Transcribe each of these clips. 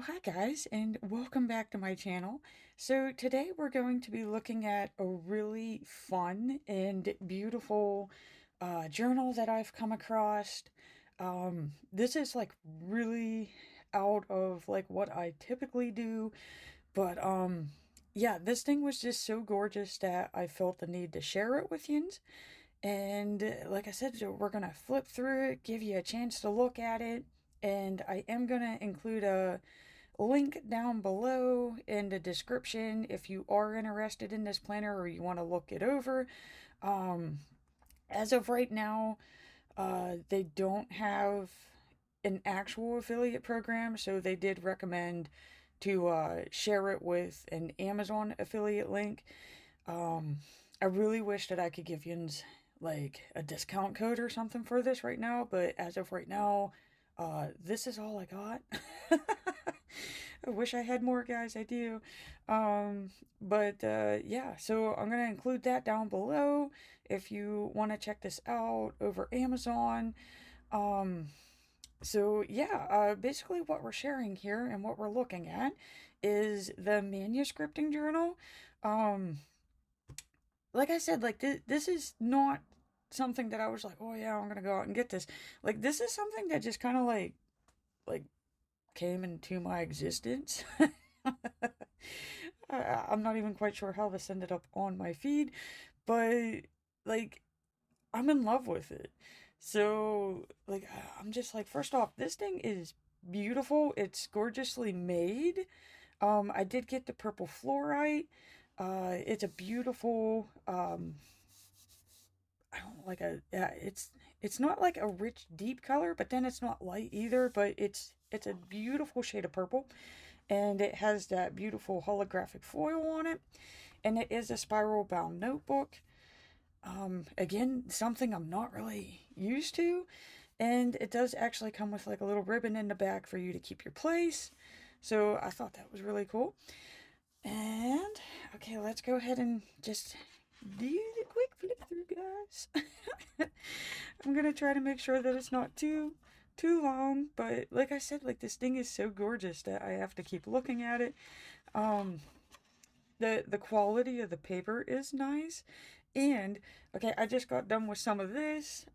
Hi guys, and welcome back to my channel. So today we're going to be looking at a really fun and beautiful journal that I've come across. This is like really out of like what I typically do, but yeah, this thing was just so gorgeous that I felt the need to share it with you. And like I said, so we're gonna flip through it, give you a chance to look at it, and I am gonna include a link down below in the description if you are interested in this planner or you want to look it over. Um, as of right now, they don't have an actual affiliate program, so they did recommend to share it with an Amazon affiliate link. Um, I really wish that I could give you like a discount code or something for this right now, but as of right now, this is all I got. I wish I had more, guys. I do. Um, but yeah, so I'm gonna include that down below if you want to check this out over Amazon. Um, so yeah, basically what we're sharing here and what we're looking at is the Maniscripting Journal. Um, like I said, like this is not something that I was like, oh yeah, I'm gonna go out and get this. Like this is something that just kind of like came into my existence. I'm not even quite sure how this ended up on my feed, but like I'm in love with it. So like I'm just like, first off, this thing is beautiful. It's gorgeously made. I did get the purple fluorite. It's a beautiful I don't like a yeah, it's not like a rich deep color, but then it's not light either, but it's a beautiful shade of purple, and it has that beautiful holographic foil on it, and it is a spiral bound notebook. Again, something I'm not really used to, and it does actually come with like a little ribbon in the back for you to keep your place. So I thought that was really cool. And okay, let's go ahead and just do the quick flip through, guys. I'm gonna try to make sure that it's not too long, but like I said, like this thing is so gorgeous that I have to keep looking at it. Um, the quality of the paper is nice, and okay, I just got done with some of this.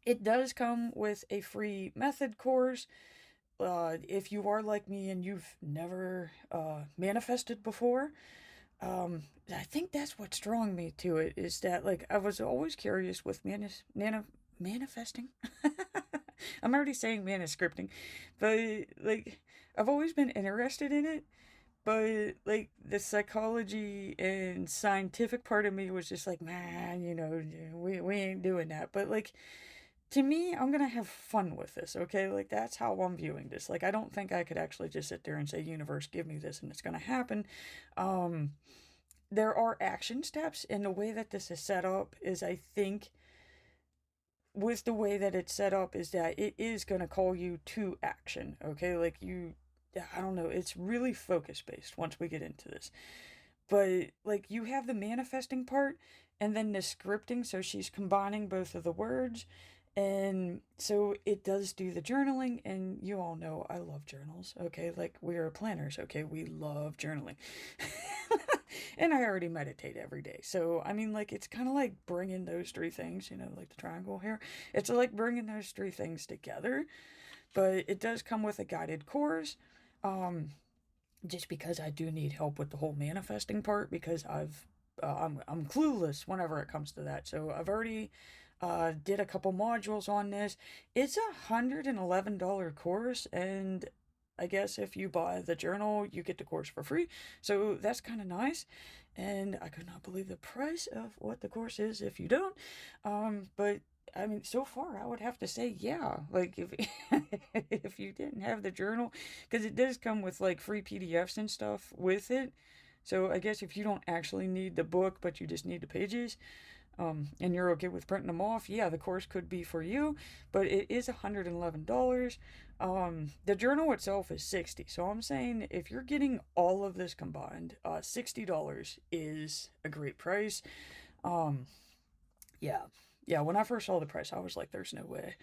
It does come with a free method course. If you are like me and you've never manifested before, I think that's what's drawing me to it is that like I was always curious with manifesting. I'm already saying manuscripting, but like I've always been interested in it. But like the psychology and scientific part of me was just like, man, we ain't doing that. But like to me, I'm gonna have fun with this, okay? Like that's how I'm viewing this. Like I don't think I could actually just sit there and say, universe, give me this and it's gonna happen. Um, there are action steps, and the way that this is set up is, I think, with the way that it's set up, is that it is gonna call you to action, okay? Like I don't know, it's really focus based once we get into this. But like you have the manifesting part and then the scripting, so she's combining both of the words. And so it does do the journaling, and you all know I love journals, okay? Like we are planners, okay? We love journaling. And I already meditate every day. So, I mean, like, it's kind of like bringing those three things, like the triangle here. It's like bringing those three things together. But it does come with a guided course. Um, just because I do need help with the whole manifesting part because I'm clueless whenever it comes to that. So I've already did a couple modules on this. It's $111 course, and I guess if you buy the journal, you get the course for free. So that's kind of nice. And I could not believe the price of what the course is if you don't. But I mean, so far, I would have to say, yeah. Like, if if you didn't have the journal, because it does come with like free PDFs and stuff with it. So I guess if you don't actually need the book, but you just need the pages, and you're okay with printing them off, yeah, the course could be for you. But it is $111. The journal itself is $60. So I'm saying if you're getting all of this combined, $60 is a great price. Um, yeah. Yeah, when I first saw the price, I was like, there's no way.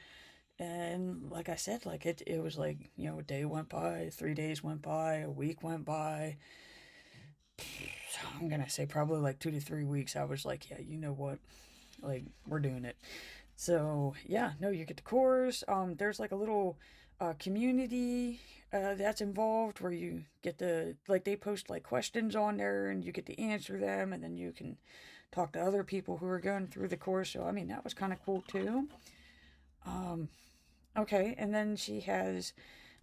And like I said, like it was like, a day went by, 3 days went by, a week went by. I'm gonna say probably like 2 to 3 weeks. I was like, yeah, you know what? Like, we're doing it. So yeah, no, you get the course. There's like a little community that's involved where you get to, like, they post like questions on there and you get to answer them, and then you can talk to other people who are going through the course. So I mean, that was kind of cool too. Um, okay, and then she has,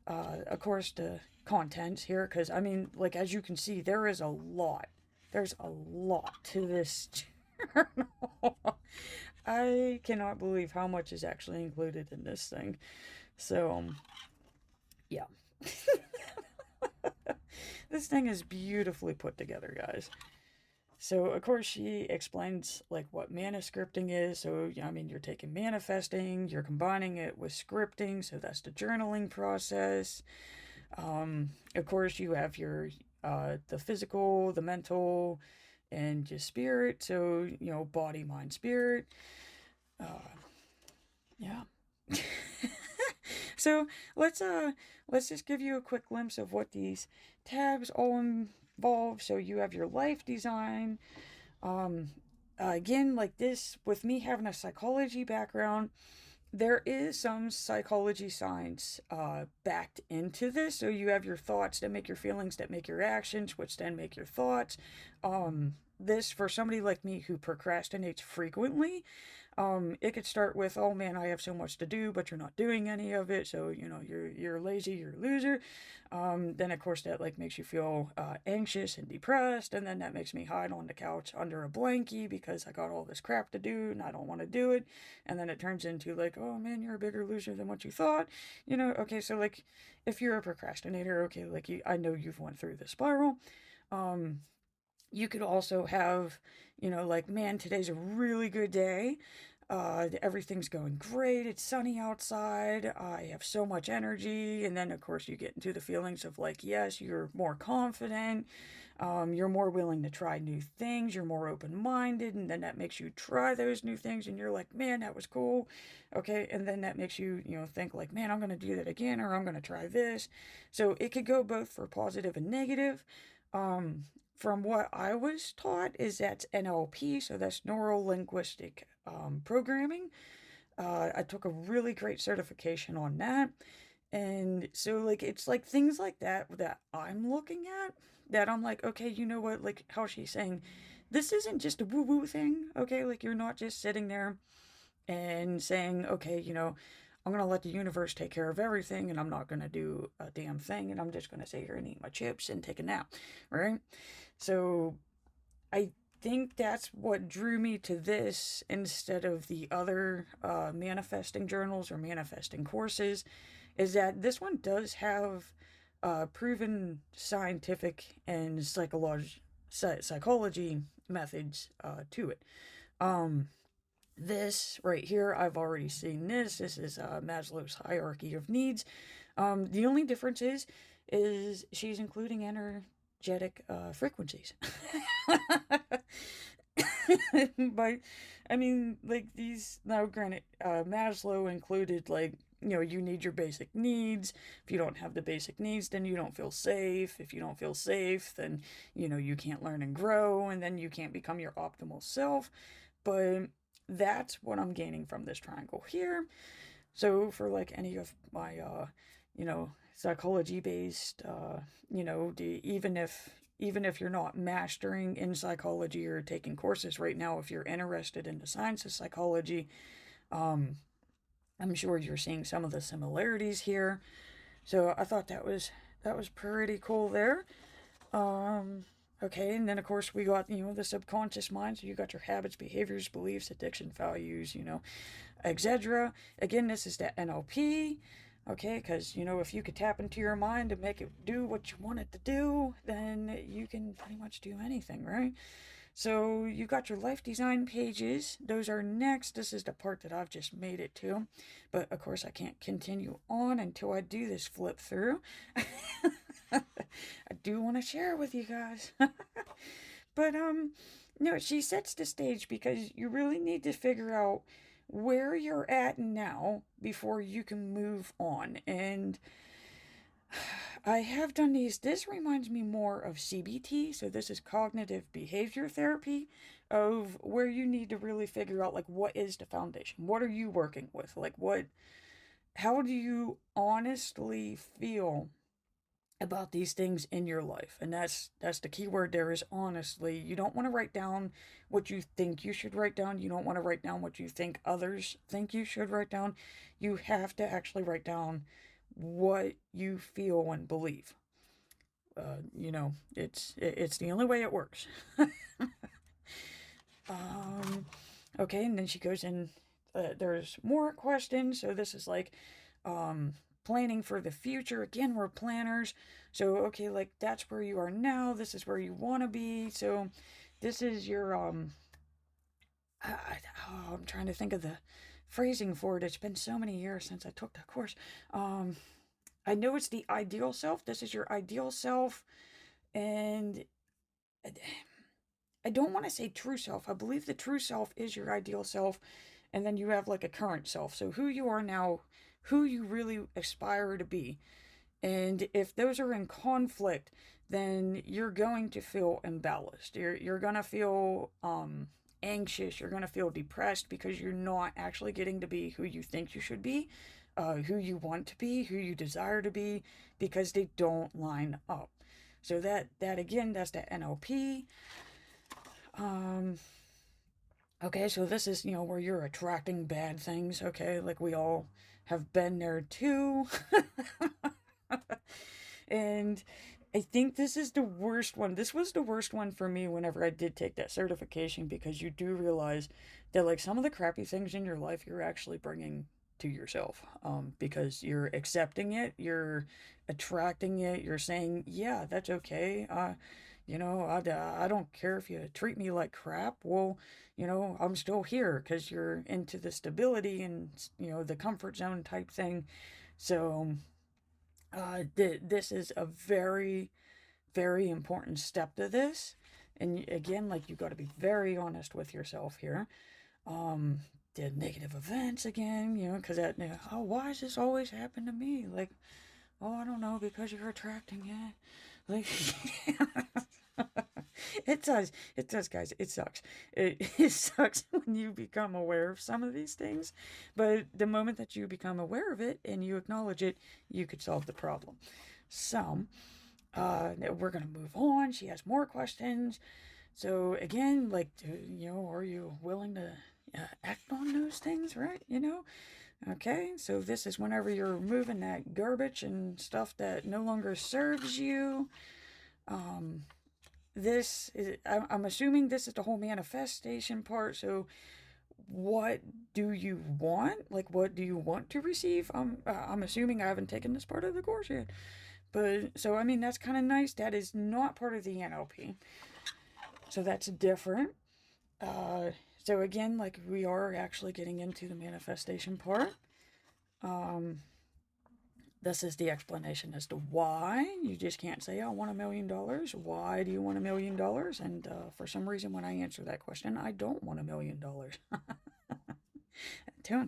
of course, the contents here, because I mean, like, as you can see, there is a lot. There's a lot to this journal. I cannot believe how much is actually included in this thing. So, yeah. This thing is beautifully put together, guys. So, of course, she explains like what manuscripting is. So, I mean, you're taking manifesting, you're combining it with scripting. So, that's the journaling process. Of course, you have your the physical, the mental, and your spirit. So, body, mind, spirit. Uh, yeah. So let's just give you a quick glimpse of what these tabs all involve. So you have your life design. Um, Again, like this, with me having a psychology background, there is some psychology science backed into this. So you have your thoughts that make your feelings, that make your actions, which then make your thoughts. This, for somebody like me who procrastinates frequently, it could start with, oh man, I have so much to do, but you're not doing any of it. So, you're lazy, you're a loser. Then of course that like makes you feel anxious and depressed. And then that makes me hide on the couch under a blankie because I got all this crap to do and I don't want to do it. And then it turns into like, oh man, you're a bigger loser than what you thought. Okay, so like if you're a procrastinator, okay, like I know you've went through the spiral. You could also have, like, man, today's a really good day. Everything's going great. It's sunny outside. I have so much energy. And then, of course, you get into the feelings of like, yes, you're more confident. You're more willing to try new things. You're more open minded. And then that makes you try those new things. And you're like, man, that was cool. Okay. And then that makes you, think like, man, I'm going to do that again, or I'm going to try this. So it could go both for positive and negative. From what I was taught is that's NLP, so that's neuro linguistic programming. I took a really great certification on that. And so, like, it's like things like that I'm looking at, that I'm like, okay, you know what? Like, how she's saying, this isn't just a woo woo thing, okay? Like, you're not just sitting there and saying, okay, I'm going to let the universe take care of everything and I'm not going to do a damn thing and I'm just going to sit here and eat my chips and take a nap, right? So I think that's what drew me to this instead of the other manifesting journals or manifesting courses, is that this one does have proven scientific and psychology methods to it. This right here, I've already seen this. This is Maslow's hierarchy of needs. The only difference is she's including energetic frequencies. But I mean, like, these, now granted, Maslow included, like, you need your basic needs. If you don't have the basic needs, then you don't feel safe. If you don't feel safe, then you can't learn and grow, and then you can't become your optimal self. But that's what I'm gaining from this triangle here. So for like any of my psychology based, even if you're not mastering in psychology or taking courses right now, if you're interested in the science of psychology, I'm sure you're seeing some of the similarities here. So I thought that was pretty cool there. Okay, and then of course we got, the subconscious mind. So you got your habits, behaviors, beliefs, addiction, values, etc. Again, this is the NLP. Okay, because, if you could tap into your mind and make it do what you want it to do, then you can pretty much do anything, right? So you got your life design pages. Those are next. This is the part that I've just made it to. But of course I can't continue on until I do this flip through. I do want to share with you guys. But no, she sets the stage because you really need to figure out where you're at now before you can move on. And I have done these. This reminds me more of CBT. So this is cognitive behavior therapy, of where you need to really figure out, like, what is the foundation? What are you working with? Like, how do you honestly feel about these things in your life? And that's the key word there, is honestly. You don't want to write down what you think you should write down. You don't want to write down what you think others think you should write down. You have to actually write down what you feel and believe. It's the only way it works. um okay, and then she goes in. There's more questions. So this is like, um planning for the future. Again, we're planners. So okay, like, that's where you are now, this is where you want to be. So this is your I'm trying to think of the phrasing for it. It's been so many years since I took that course. I know it's the ideal self. This is your ideal self. And I don't want to say true self. I believe the true self is your ideal self. And then you have like a current self. So who you are now, who you really aspire to be. And if those are in conflict, then you're going to feel imbalanced. You're going to feel anxious. You're going to feel depressed, because you're not actually getting to be who you think you should be, who you want to be, who you desire to be, because they don't line up. So that again, that's the NLP. Okay, so this is, where you're attracting bad things. Okay, like, we all have been there too. And I think this is the worst one. This was the worst one for me whenever I did take that certification, because you do realize that, like, some of the crappy things in your life you're actually bringing to yourself, because you're accepting it, you're attracting it, you're saying, yeah, that's okay. I don't care if you treat me like crap. Well, I'm still here, because you're into the stability and, the comfort zone type thing. So this is a very, very important step to this. And again, like, you got to be very honest with yourself here. Um, the negative events again, because oh, why does this always happen to me? Like, oh, I don't know, because you're attracting it. Like, it does, guys. It sucks. It sucks when you become aware of some of these things, but the moment that you become aware of it and you acknowledge it, you could solve the problem. So, we're gonna move on. She has more questions. So again, like, are you willing to act on those things, right? Okay, so this is whenever you're removing that garbage and stuff that no longer serves you. This is, I'm assuming this is the whole manifestation part. So what do you want? Like, what do you want to receive? I'm assuming, I haven't taken this part of the course yet. But, so, I mean, that's kind of nice. That is not part of the NLP. So that's different. So again, like, we are actually getting into the manifestation part. This is the explanation as to why. You just can't say, I want $1 million. Why do you want $1 million? And for some reason, when I answer that question, I don't want $1 million.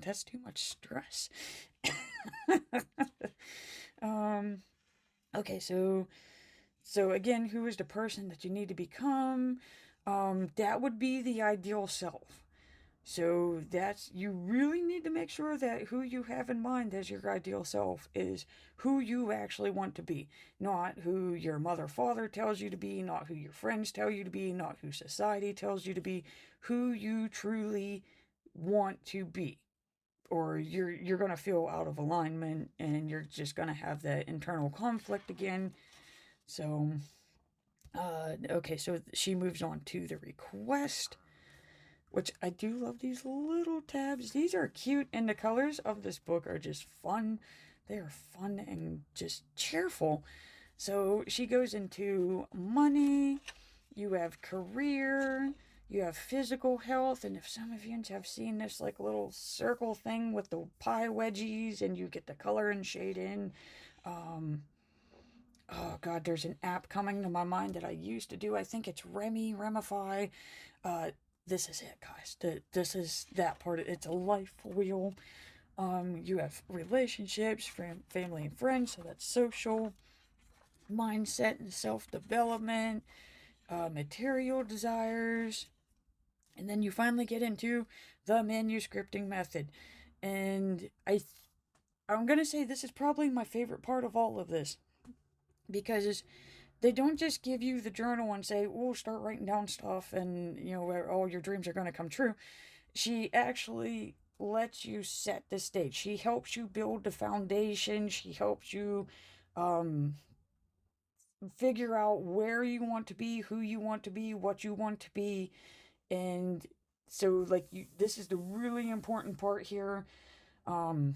That's too much stress. Okay, so again, who is the person that you need to become? That would be the ideal self. So you really need to make sure that who you have in mind as your ideal self is who you actually want to be. Not who your mother, father tells you to be, not who your friends tell you to be, not who society tells you to be, who you truly want to be. Or you're going to feel out of alignment, and you're just going to have that internal conflict again. So, okay, so she moves on to the request, which I do love these little tabs. These are cute, and the colors of this book are just fun. They are fun and just cheerful. So she goes into money, you have career, you have physical health, and if some of you have seen this, like, little circle thing with the pie wedgies, and you get the color and shade in. Oh God, there's an app coming to my mind that I used to do. I think it's Remify. this is it, guys. This is that part. It's a life wheel. You have relationships, family and friends, so that's social, mindset and self-development, material desires, and then you finally get into the manuscripting method. And I'm gonna say this is probably my favorite part of all of this, because they don't just give you the journal and say, "Oh, start writing down stuff, and where all your dreams are gonna come true." She actually lets you set the stage. She helps you build the foundation. She helps you um, figure out where you want to be, who you want to be, what you want to be. And so, like, this is the really important part here, um,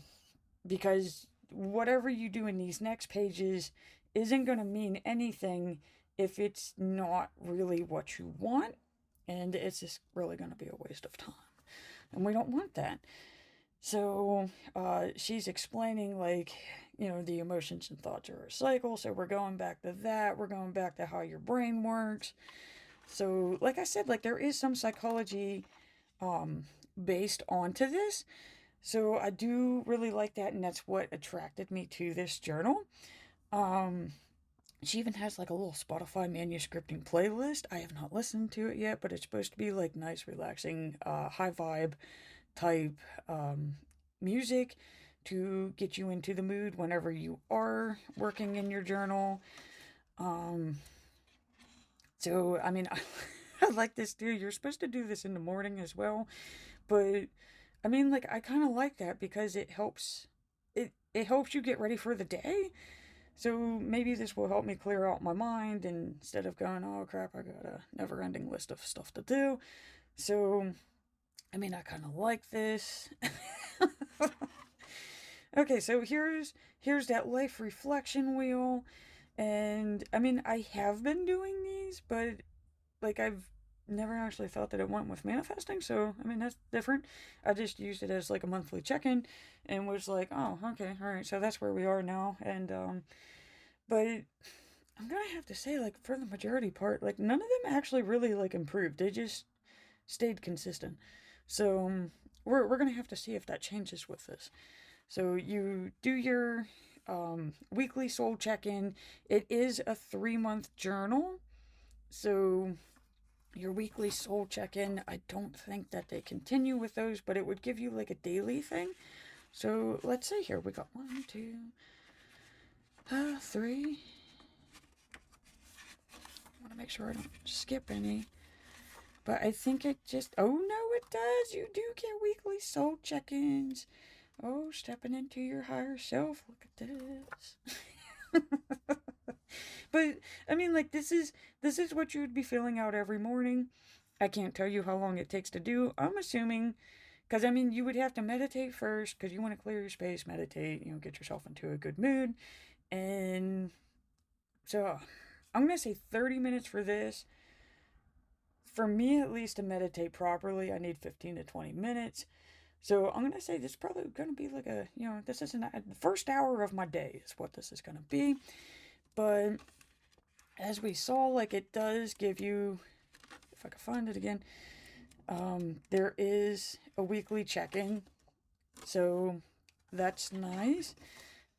because whatever you do in these next pages isn't going to mean anything if it's not really what you want, and it's just really going to be a waste of time. And we don't want that. So she's explaining, like, the emotions and thoughts are a cycle. So we're going back to that. We're going back to how your brain works. So, like I said, like, there is some psychology based onto this. So I do really like that, and that's what attracted me to this journal. She even has like a little Spotify manuscripting playlist. I have not listened to it yet, but it's supposed to be like nice, relaxing, high vibe type music to get you into the mood whenever you are working in your journal. So, I mean, I like this too. You're supposed to do this in the morning as well, but I mean, like, I kind of like that because it helps. It helps you get ready for the day. So maybe this will help me clear out my mind, and instead of going, oh crap, I got a never-ending list of stuff to do. So, I mean, I kind of like this. Okay, so here's that life reflection wheel, and I mean, I have been doing these, but like, I've never actually thought that it went with manifesting. So I mean, that's different. I just used it as like a monthly check-in, and was like, oh, okay, all right, so that's where we are now. And but I'm gonna have to say, like, for the majority part, like, none of them actually really like improved. They just stayed consistent. So we're gonna have to see if that changes with this. So you do your weekly soul check-in. It is a 3-month journal. So your weekly soul check-in, I don't think that they continue with those, but it would give you like a daily thing. So let's see here. We got 1, 2, 3. I want to make sure I don't skip any. But I think it just, oh no, it does. You do get weekly soul check-ins. Oh, stepping into your higher self. Look at this. But I mean, like, this is what you would be filling out every morning. I can't tell you how long it takes to do. I'm assuming, because I mean, you would have to meditate first, because you want to clear your space, meditate, get yourself into a good mood. And so I'm going to say 30 minutes for this. For me, at least, to meditate properly, I need 15 to 20 minutes. So I'm going to say this is probably going to be like a, this is the first hour of my day is what this is going to be. But as we saw, like, it does give you, if I can find it again, there is a weekly check-in. So that's nice.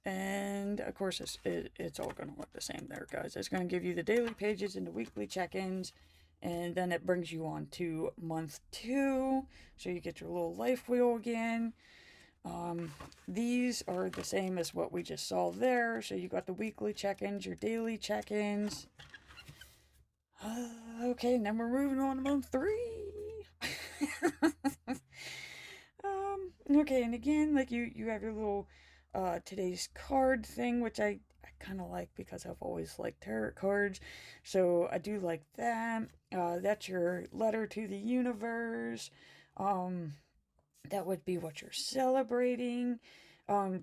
And of course, it's all going to look the same there, guys. It's going to give you the daily pages and the weekly check-ins. And then it brings you on to month 2. So you get your little life wheel again. These are the same as what we just saw there. So you got the weekly check-ins, your daily check-ins. Okay, now we're moving on to month 3. Okay, and again, like, you have your little today's card thing, which I kind of like because I've always liked tarot cards. So I do like that. That's your letter to the universe. That would be what you're celebrating.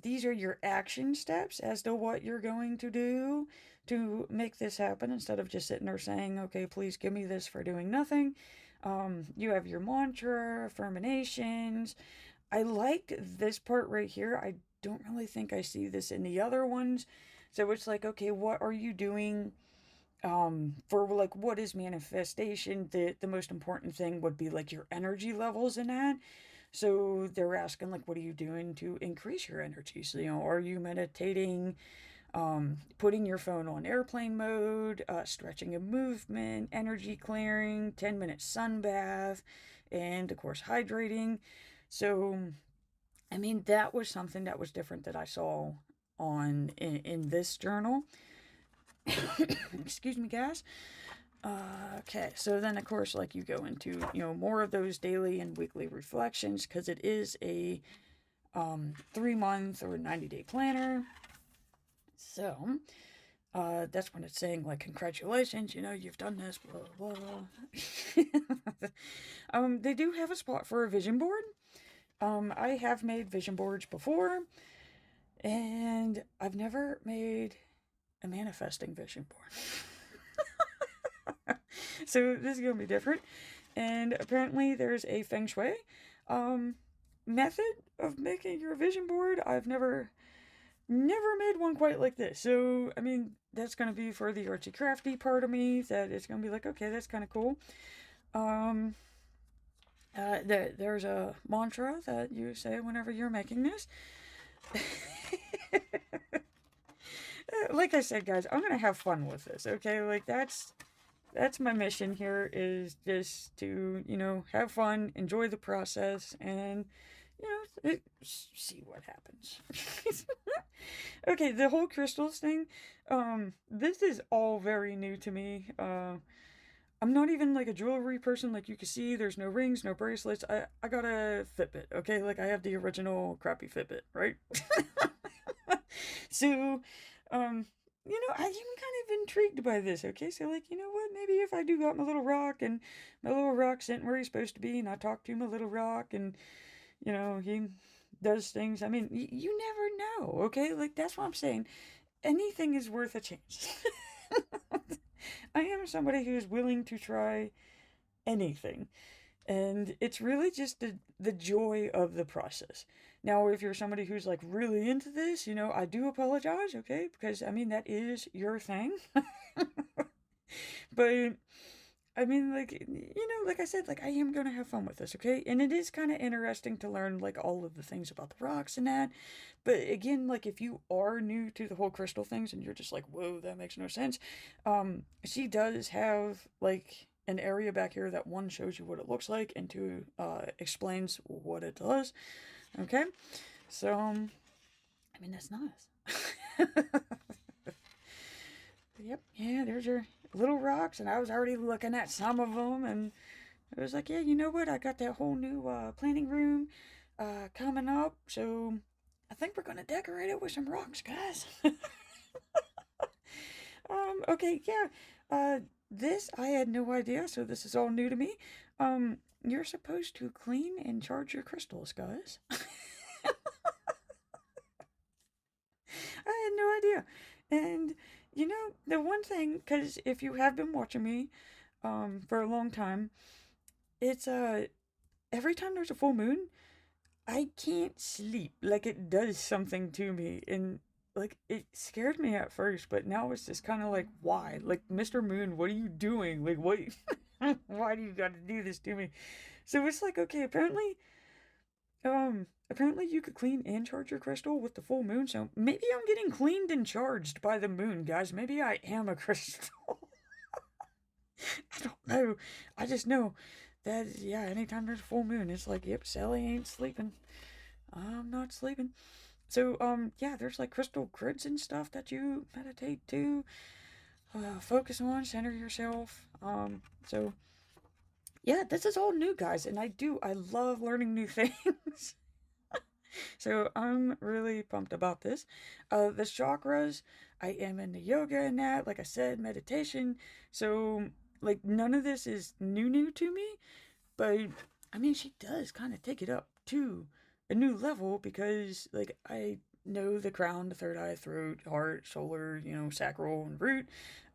These are your action steps as to what you're going to do to make this happen, instead of just sitting there saying, okay, please give me this for doing nothing. You have your mantra, affirmations. I like this part right here. I don't really think I see this in the other ones. So it's like, okay, what are you doing For like what is manifestation, the most important thing would be like your energy levels in that. So they're asking like, what are you doing to increase your energy? So, are you meditating, putting your phone on airplane mode, stretching and movement, energy clearing, 10-minute sun bath, and of course hydrating. So I mean, that was something that was different that I saw in this journal. Excuse me, guys. Okay, so then of course, like you go into more of those daily and weekly reflections because it is a 3 month or 90-day planner. So that's when it's saying like congratulations, you've done this, blah blah. They do have a spot for a vision board. I have made vision boards before, and I've never made a manifesting vision board. So this is gonna be different. And apparently there's a feng shui method of making your vision board. I've never made one quite like this. So I mean that's gonna be for the artsy crafty part of me, that it's gonna be like, okay, that's kind of cool. There's a mantra that you say whenever you're making this. Like I said, guys, I'm gonna have fun with this, okay? Like that's my mission here, is just to have fun, enjoy the process, and see what happens. Okay, the whole crystals thing, this is all very new to me. I'm not even like a jewelry person. Like you can see, there's no rings, no bracelets. I got a Fitbit, okay? Like I have the original crappy Fitbit, right? So, I am kind of intrigued by this, okay? So, like, you know what? Maybe if I do got my little rock, and my little rock sitting where he's supposed to be, and I talk to my little rock, and, he does things. I mean, you never know, okay? Like, that's what I'm saying. Anything is worth a chance. I am somebody who's willing to try anything. And it's really just the joy of the process. Now, if you're somebody who's like really into this, I do apologize, okay? Because I mean, that is your thing. But I mean, like, like I said, like I am going to have fun with this, okay? And it is kind of interesting to learn like all of the things about the rocks and that. But again, like if you are new to the whole crystal things and you're just like, whoa, that makes no sense. She does have like an area back here that one shows you what it looks like, and two explains what it does. Okay, so I mean that's nice. Yep, yeah, there's your little rocks, and I was already looking at some of them, and I was like, yeah, you know what? I got that whole new planning room coming up, so I think we're gonna decorate it with some rocks, guys. Okay, yeah. This I had no idea, so this is all new to me. You're supposed to clean and charge your crystals, guys. I had no idea. And the one thing, because if you have been watching me for a long time, it's every time there's a full moon, I can't sleep. Like it does something to me, and like it scared me at first, but now it's just kind of like, why? Like, Mr. Moon, what are you doing? Like, what? Why do you got to do this to me? So it's like, okay, apparently you could clean and charge your crystal with the full moon. So maybe I'm getting cleaned and charged by the moon, guys. Maybe I am a crystal. I don't know. I just know that, yeah, anytime there's a full moon, it's like, yep, Sally ain't sleeping. I'm not sleeping. So, yeah, there's like crystal grids and stuff that you meditate to, focus on, center yourself. So, yeah, this is all new, guys, and I love learning new things. So, I'm really pumped about this. The chakras, I am into yoga and that, like I said, meditation. So, like, none of this is new to me, but I mean, she does kind of take it up to a new level because, like, I know the crown, the third eye, throat, heart, shoulder, sacral, and root.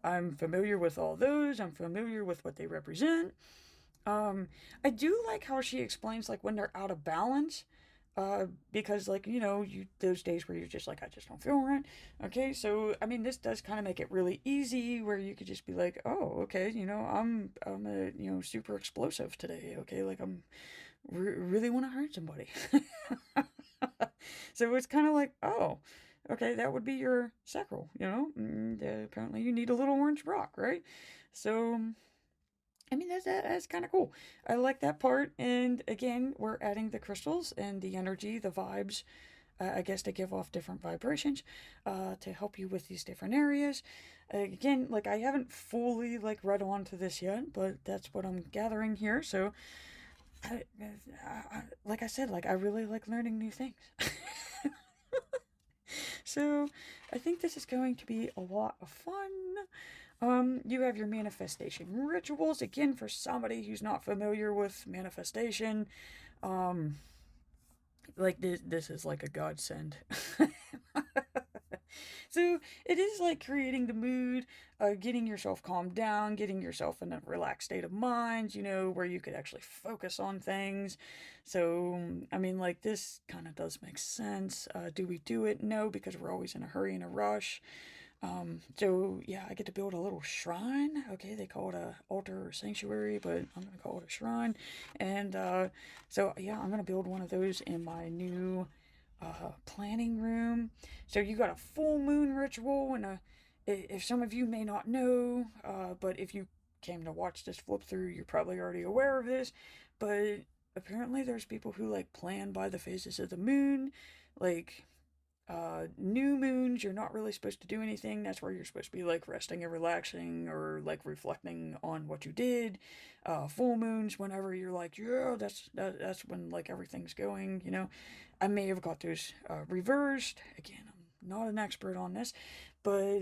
I'm familiar with all those. I'm familiar with what they represent. I do like how she explains, like, when they're out of balance. Because like, those days where you're just like, I just don't feel right. Okay, so I mean, this does kind of make it really easy where you could just be like, oh, okay, I'm a, super explosive today. Okay, like I'm really want to hurt somebody. So it's kind of like, oh, okay, that would be your sacral, apparently you need a little orange rock, right? So I mean, that's kind of cool. I like that part. And again, we're adding the crystals and the energy, the vibes, I guess, to give off different vibrations, to help you with these different areas. Again, like, I haven't fully like read on to this yet, but that's what I'm gathering here. So like I said, like, I really like learning new things. So I think this is going to be a lot of fun. You have your manifestation rituals. Again, for somebody who's not familiar with manifestation, um, like this is like a godsend. So it is like creating the mood, getting yourself calmed down, getting yourself in a relaxed state of mind, where you could actually focus on things. So, I mean, like, this kind of does make sense. Do we do it? No, because we're always in a hurry and a rush. So yeah, I get to build a little shrine. Okay, they call it a altar or sanctuary, but I'm gonna call it a shrine. And so yeah, I'm gonna build one of those in my new planning room. So you got a full moon ritual, and if some of you may not know, but if you came to watch this flip through, you're probably already aware of this. But apparently, there's people who like plan by the phases of the moon, like new moons, you're not really supposed to do anything. That's where you're supposed to be like resting and relaxing or like reflecting on what you did. Full moons, whenever you're like, yeah, that's when like everything's going. I may have got those reversed. Again, I'm not an expert on this, but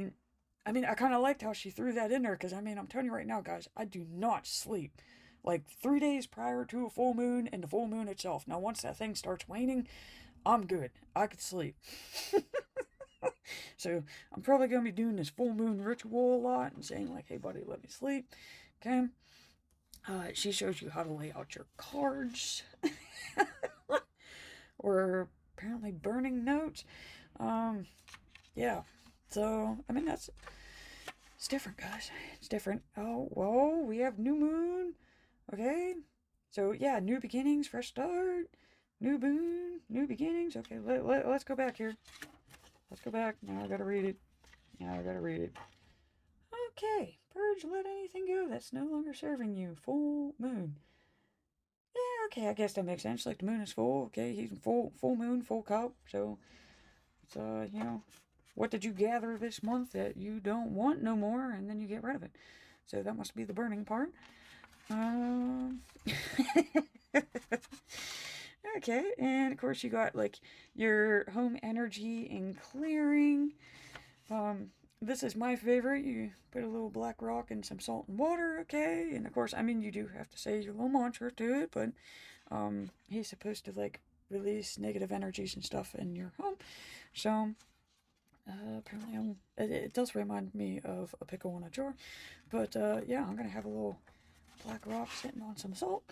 I mean, I kind of liked how she threw that in there because I mean, I'm telling you right now, guys, I do not sleep like 3 days prior to a full moon and the full moon itself. Now, once that thing starts waning, I'm good. I could sleep. So I'm probably going to be doing this full moon ritual a lot and saying like, hey buddy, let me sleep. Okay. She shows you how to lay out your cards. Or apparently burning notes. Yeah. So, I mean, it's different, guys. It's different. Oh, whoa, we have new moon. Okay. So, yeah, new beginnings, fresh start. New moon, new beginnings. Okay, let's go back here. Let's go back. Now I gotta read it. Okay. Purge, let anything go that's no longer serving you. Full moon. Yeah, okay, I guess that makes sense. Like the moon is full. Okay, he's full moon, full cup. So it's what did you gather this month that you don't want no more, and then you get rid of it. So that must be the burning part. Okay, and of course you got like your home energy and clearing. This is my favorite. You put a little black rock and some salt and water, okay? And of course, I mean, you do have to say your little mantra to it, but he's supposed to like release negative energies and stuff in your home. So apparently, it does remind me of a pickle in a jar. But yeah, I'm gonna have a little black rock sitting on some salt.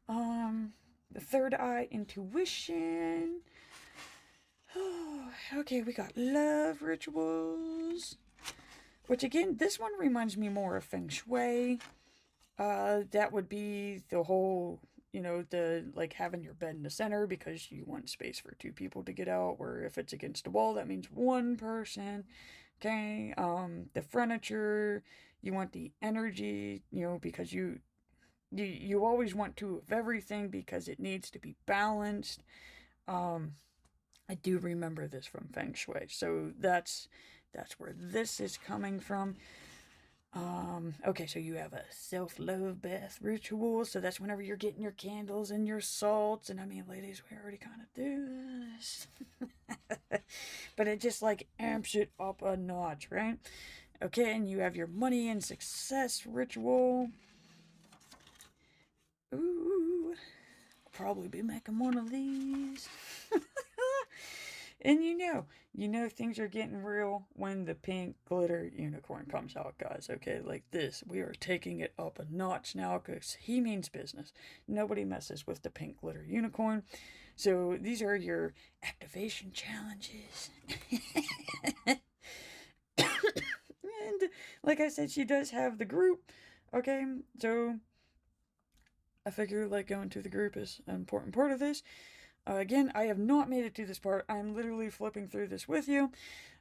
The third eye, intuition. Okay, we got love rituals. Which again, this one reminds me more of Feng Shui. That would be the whole, the like having your bed in the center because you want space for two people to get out. Where if it's against the wall, that means one person. Okay. The furniture, you want the energy, because you always want two of everything because it needs to be balanced. I do remember this from Feng Shui, so that's where this is coming from. Okay, so you have a self-love bath ritual, so that's whenever you're getting your candles and your salts, and I mean, ladies, we already kind of do this. But it just like amps it up a notch, right? Okay, and you have your money and success ritual. Ooh, I'll probably be making one of these. And you know things are getting real when the pink glitter unicorn comes out, guys. Okay, like this. We are taking it up a notch now because he means business. Nobody messes with the pink glitter unicorn. So these are your activation challenges. And like I said, she does have the group. Okay, so I figure like going to the group is an important part of this. Again, I have not made it to this part. I'm literally flipping through this with you.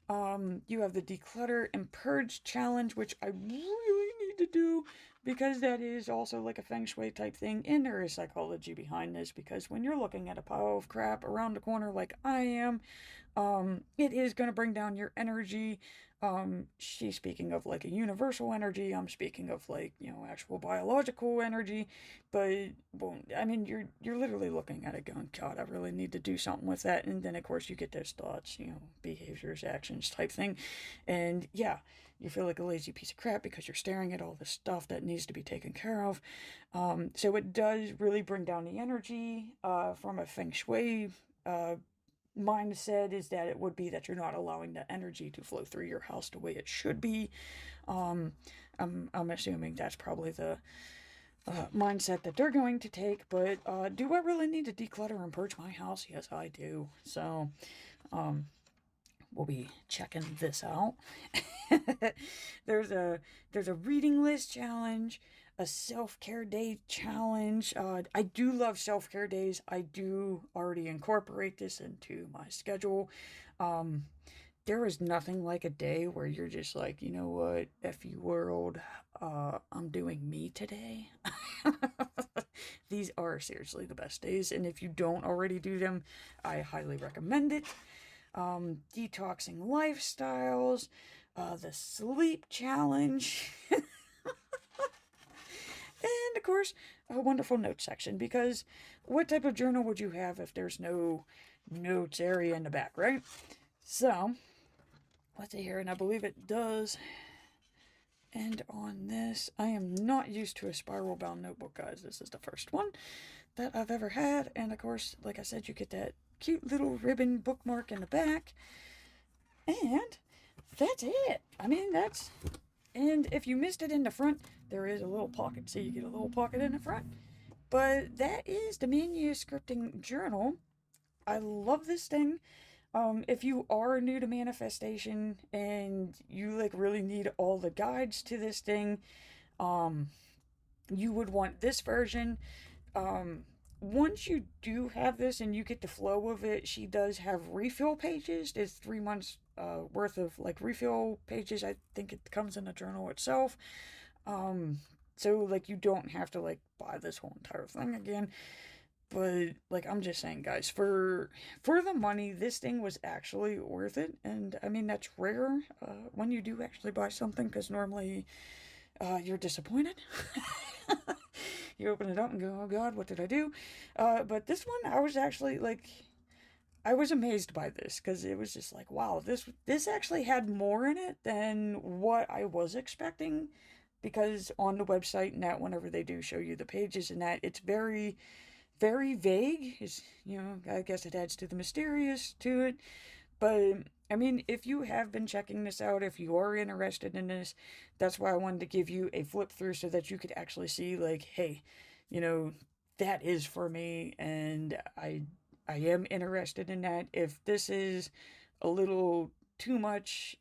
You have the declutter and purge challenge, which I really need to do because that is also like a feng shui type thing, and there is psychology behind this because when you're looking at a pile of crap around the corner like I am, it is going to bring down your energy. She's speaking of like a universal energy. I'm speaking of like, actual biological energy. But, well, I mean, you're literally looking at it going, God, I really need to do something with that. And then, of course, you get those thoughts, behaviors, actions type thing. And yeah, you feel like a lazy piece of crap because you're staring at all the stuff that needs to be taken care of. So it does really bring down the energy from a feng shui mindset is that it would be that you're not allowing the energy to flow through your house the way it should be. Um, I'm assuming that's probably the mindset that they're going to take. But do I really need to declutter and purge my house? Yes, I do. So we'll be checking this out. there's a reading list challenge, a self-care day challenge. I do love self-care days. I do already incorporate this into my schedule. There is nothing like a day where you're just like, you know what, F you world, I'm doing me today. These are seriously the best days, and if you don't already do them, I highly recommend it. Detoxing lifestyles, the sleep challenge, and of course, a wonderful notes section, because what type of journal would you have if there's no notes area in the back, right? So, let's see here, and I believe it does end on this. I am not used to a spiral bound notebook, guys. This is the first one that I've ever had, and of course, like I said, you get that cute little ribbon bookmark in the back, and that's it. I mean, and if you missed it in the front, there is a little pocket, so you get a little pocket in the front. But that is the Maniscripting Journal. I love this thing. If you are new to manifestation and you like really need all the guides to this thing, you would want this version. Once you do have this and you get the flow of it, she does have refill pages. There's 3 months worth of like refill pages. I think it comes in the journal itself. So like you don't have to like buy this whole entire thing again. But like I'm just saying, guys, for the money, this thing was actually worth it. And I mean that's rare when you do actually buy something, because normally you're disappointed. You open it up and go, oh God, what did I do? But this one, I was actually like, I was amazed by this, because it was just like, wow, this actually had more in it than what I was expecting. Because on the website and that, whenever they do show you the pages and that, it's very, very vague. Is I guess it adds to the mysterious to it. But I mean, if you have been checking this out, if you are interested in this, that's why I wanted to give you a flip through so that you could actually see, like, hey, that is for me, and I am interested in that. If this is a little too much,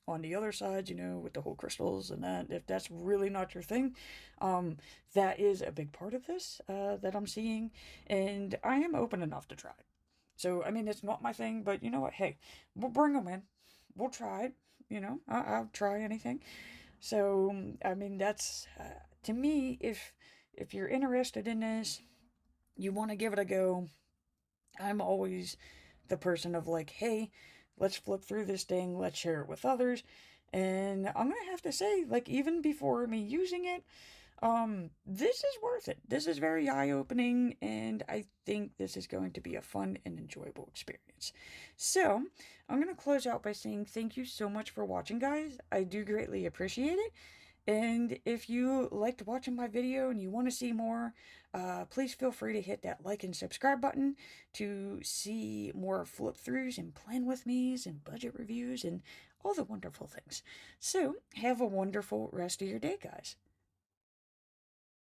on the other side, with the whole crystals and that, if that's really not your thing, that is a big part of this that I'm seeing, and I am open enough to try it. So, I mean, it's not my thing, but you know what? Hey, we'll bring them in. We'll try it. I'll try anything. So, I mean, that's, to me, if you're interested in this, you want to give it a go, I'm always the person of like, hey, let's flip through this thing, let's share it with others. And I'm going to have to say, like, even before me using it, this is worth it. This is very eye-opening, and I think this is going to be a fun and enjoyable experience. So, I'm going to close out by saying thank you so much for watching, guys. I do greatly appreciate it. And if you liked watching my video and you want to see more, please feel free to hit that like and subscribe button to see more flip throughs and plan with me's and budget reviews and all the wonderful things. So, have a wonderful rest of your day, guys.